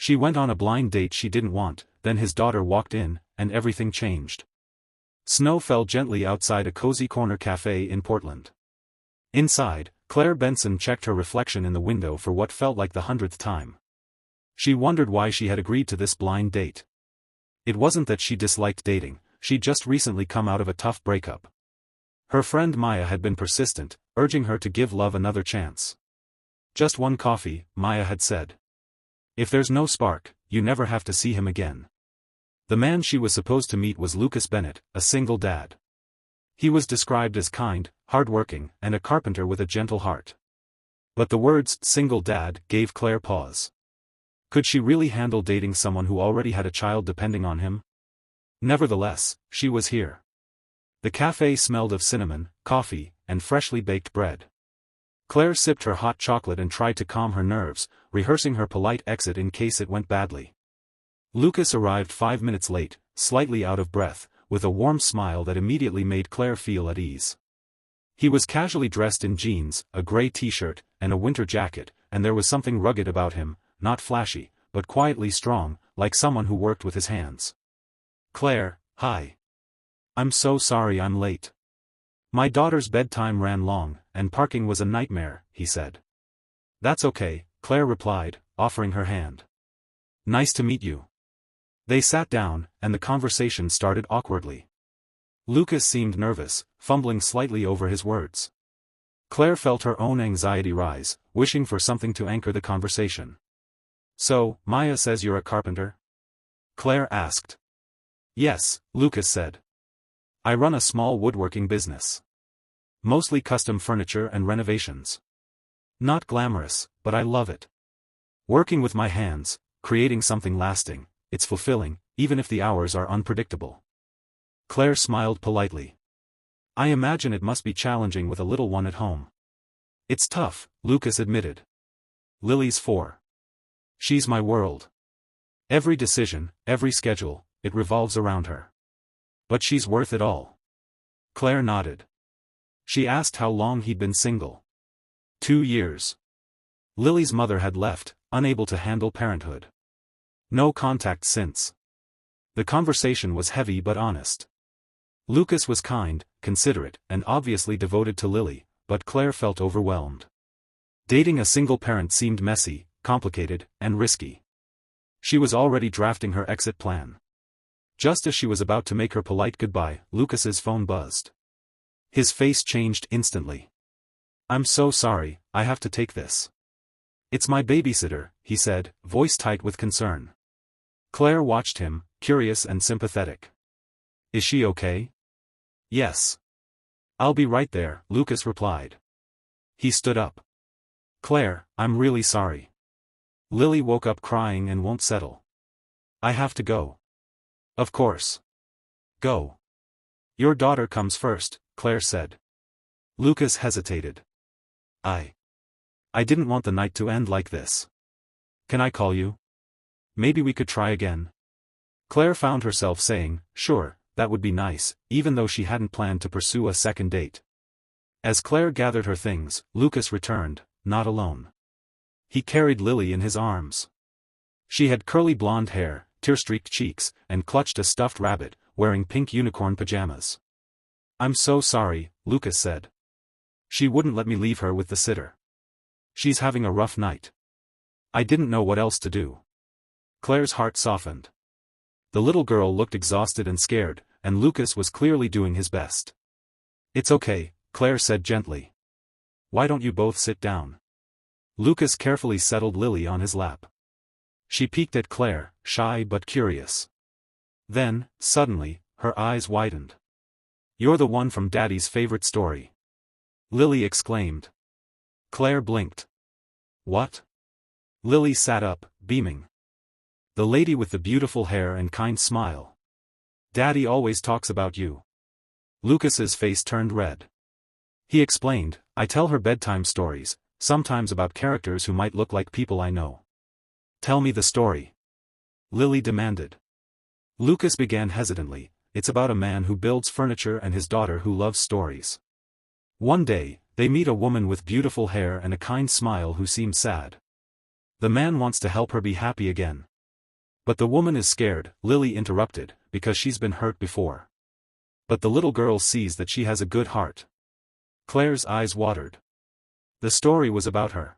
She went on a blind date she didn't want, then his daughter walked in, and everything changed. Snow fell gently outside a cozy corner cafe in Portland. Inside, Claire Benson checked her reflection in the window for what felt like the 100th time. She wondered why she had agreed to this blind date. It wasn't that she disliked dating, she'd just recently come out of a tough breakup. Her friend Maya had been persistent, urging her to give love another chance. "Just one coffee," Maya had said. "If there's no spark, you never have to see him again." The man she was supposed to meet was Lucas Bennett, a single dad. He was described as kind, hardworking, and a carpenter with a gentle heart. But the words "single dad" gave Claire pause. Could she really handle dating someone who already had a child depending on him? Nevertheless, she was here. The cafe smelled of cinnamon, coffee, and freshly baked bread. Claire sipped her hot chocolate and tried to calm her nerves, rehearsing her polite exit in case it went badly. Lucas arrived 5 minutes late, slightly out of breath, with a warm smile that immediately made Claire feel at ease. He was casually dressed in jeans, a gray t-shirt, and a winter jacket, and there was something rugged about him, not flashy, but quietly strong, like someone who worked with his hands. "Claire, hi. I'm so sorry I'm late. My daughter's bedtime ran long, and parking was a nightmare," he said. "That's okay," Claire replied, offering her hand. "Nice to meet you." They sat down, and the conversation started awkwardly. Lucas seemed nervous, fumbling slightly over his words. Claire felt her own anxiety rise, wishing for something to anchor the conversation. "So, Maya says you're a carpenter?" Claire asked. "Yes," Lucas said. "I run a small woodworking business. Mostly custom furniture and renovations. Not glamorous, but I love it. Working with my hands, creating something lasting, it's fulfilling, even if the hours are unpredictable." Claire smiled politely. "I imagine it must be challenging with a little one at home." "It's tough," Lucas admitted. "Lily's 4. She's my world. Every decision, every schedule, it revolves around her. But she's worth it all." Claire nodded. She asked how long he'd been single. 2 years. Lily's mother had left, unable to handle parenthood. No contact since. The conversation was heavy but honest. Lucas was kind, considerate, and obviously devoted to Lily, but Claire felt overwhelmed. Dating a single parent seemed messy, complicated, and risky. She was already drafting her exit plan. Just as she was about to make her polite goodbye, Lucas's phone buzzed. His face changed instantly. "I'm so sorry, I have to take this." "It's my babysitter," he said, voice tight with concern. Claire watched him, curious and sympathetic. "Is she okay?" "Yes. I'll be right there," Lucas replied. He stood up. "Claire, I'm really sorry. Lily woke up crying and won't settle. I have to go." "Of course. Go. Your daughter comes first," Claire said. Lucas hesitated. I didn't want the night to end like this. Can I call you? Maybe we could try again." Claire found herself saying, "Sure, that would be nice," even though she hadn't planned to pursue a second date. As Claire gathered her things, Lucas returned, not alone. He carried Lily in his arms. She had curly blonde hair, tear-streaked cheeks, and clutched a stuffed rabbit, wearing pink unicorn pajamas. "I'm so sorry," Lucas said. "She wouldn't let me leave her with the sitter. She's having a rough night. I didn't know what else to do." Claire's heart softened. The little girl looked exhausted and scared, and Lucas was clearly doing his best. "It's okay," Claire said gently. "Why don't you both sit down?" Lucas carefully settled Lily on his lap. She peeked at Claire, shy but curious. Then, suddenly, her eyes widened. "You're the one from Daddy's favorite story," Lily exclaimed. Claire blinked. "What?" Lily sat up, beaming. "The lady with the beautiful hair and kind smile. Daddy always talks about you." Lucas's face turned red. He explained, "I tell her bedtime stories, sometimes about characters who might look like people I know." "Tell me the story," Lily demanded. Lucas began hesitantly, "It's about a man who builds furniture and his daughter who loves stories. One day, they meet a woman with beautiful hair and a kind smile who seems sad. The man wants to help her be happy again, But the woman is scared, Lily interrupted, because she's been hurt before. But the little girl sees that she has a good heart. Claire's eyes watered. The story was about her.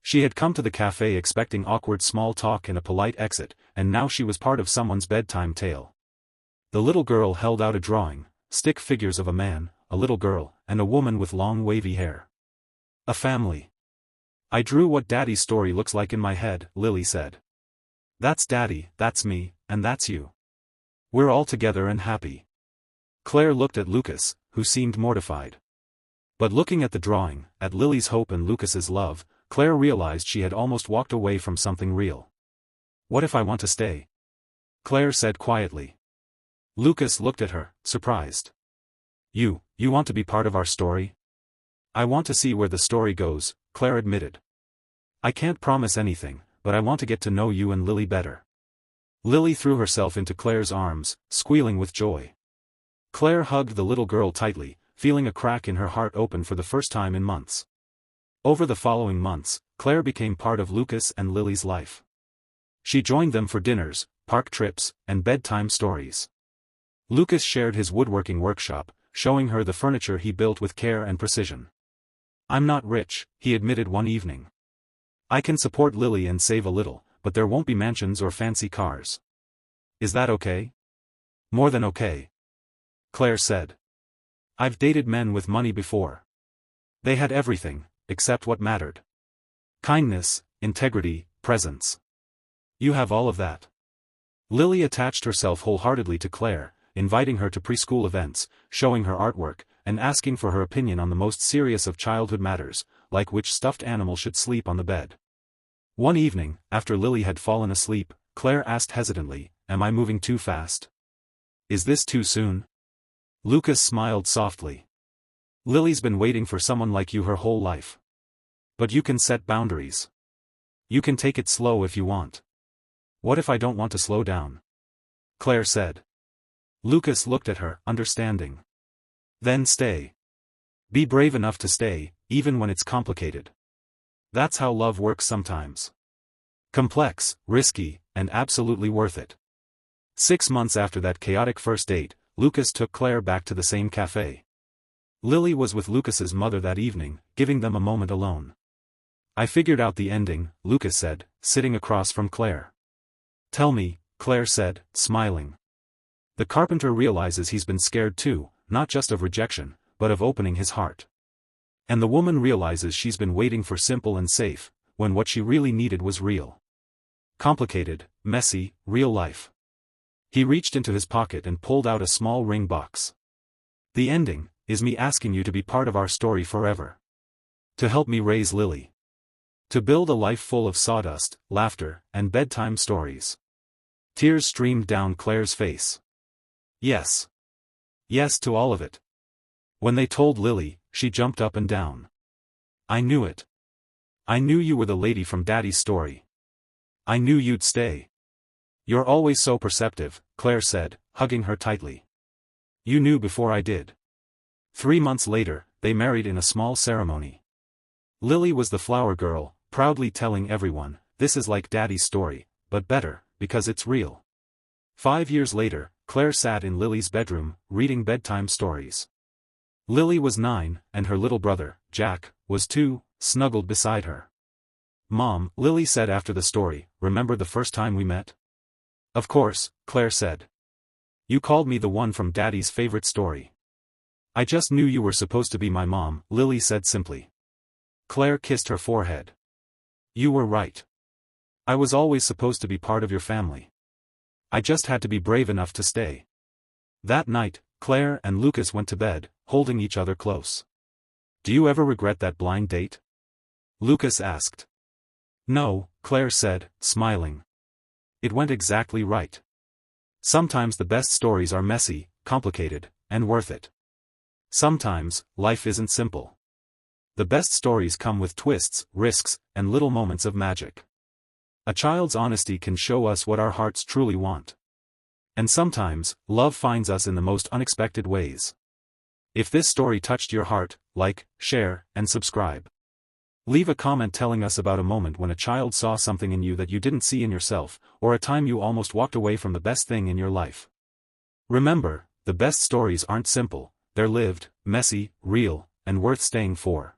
She had come to the cafe expecting awkward small talk and a polite exit, and now she was part of someone's bedtime tale. The little girl held out a drawing, stick figures of a man, a little girl, and a woman with long wavy hair. A family. I drew what Daddy's story looks like in my head, Lily said. That's Daddy, that's me, and that's you. We're all together and happy. Claire looked at Lucas, who seemed mortified. But looking at the drawing, at Lily's hope and Lucas's love, Claire realized she had almost walked away from something real. What if I want to stay? Claire said quietly. Lucas looked at her, surprised. You want to be part of our story? I want to see where the story goes, Claire admitted. I can't promise anything, but I want to get to know you and Lily better. Lily threw herself into Claire's arms, squealing with joy. Claire hugged the little girl tightly, feeling a crack in her heart open for the first time in months. Over the following months, Claire became part of Lucas and Lily's life. She joined them for dinners, park trips, and bedtime stories. Lucas shared his woodworking workshop, showing her the furniture he built with care and precision. I'm not rich, he admitted one evening. I can support Lily and save a little, but there won't be mansions or fancy cars. Is that okay? More than okay. Claire said. I've dated men with money before. They had everything, except what mattered. Kindness, integrity, presence. You have all of that. Lily attached herself wholeheartedly to Claire, inviting her to preschool events, showing her artwork, and asking for her opinion on the most serious of childhood matters, like which stuffed animal should sleep on the bed. One evening, after Lily had fallen asleep, Claire asked hesitantly, Am I moving too fast? Is this too soon? Lucas smiled softly. Lily's been waiting for someone like you her whole life. But you can set boundaries. You can take it slow if you want. What if I don't want to slow down? Claire said. Lucas looked at her, understanding. Then stay. Be brave enough to stay, even when it's complicated. That's how love works sometimes. Complex, risky, and absolutely worth it. 6 months after that chaotic first date, Lucas took Claire back to the same cafe. Lily was with Lucas's mother that evening, giving them a moment alone. I figured out the ending, Lucas said, sitting across from Claire. Tell me, Claire said, smiling. The carpenter realizes he's been scared too, not just of rejection, but of opening his heart. And the woman realizes she's been waiting for simple and safe, when what she really needed was real. Complicated, messy, real life. He reached into his pocket and pulled out a small ring box. The ending is me asking you to be part of our story forever. To help me raise Lily. To build a life full of sawdust, laughter, and bedtime stories. Tears streamed down Claire's face. Yes. Yes to all of it. When they told Lily, she jumped up and down. I knew it. I knew you were the lady from Daddy's story. I knew you'd stay. You're always so perceptive, Claire said, hugging her tightly. You knew before I did. 3 months later, they married in a small ceremony. Lily was the flower girl, proudly telling everyone, this is like Daddy's story, but better, because it's real. 5 years later, Claire sat in Lily's bedroom, reading bedtime stories. Lily was 9, and her little brother, Jack, was 2, snuggled beside her. Mom, Lily said after the story, remember the first time we met? Of course, Claire said. You called me the one from Daddy's favorite story. I just knew you were supposed to be my mom, Lily said simply. Claire kissed her forehead. You were right. I was always supposed to be part of your family. I just had to be brave enough to stay. That night, Claire and Lucas went to bed, holding each other close. Do you ever regret that blind date? Lucas asked. No, Claire said, smiling. It went exactly right. Sometimes the best stories are messy, complicated, and worth it. Sometimes, life isn't simple. The best stories come with twists, risks, and little moments of magic. A child's honesty can show us what our hearts truly want. And sometimes, love finds us in the most unexpected ways. If this story touched your heart, like, share, and subscribe. Leave a comment telling us about a moment when a child saw something in you that you didn't see in yourself, or a time you almost walked away from the best thing in your life. Remember, the best stories aren't simple, they're lived, messy, real, and worth staying for.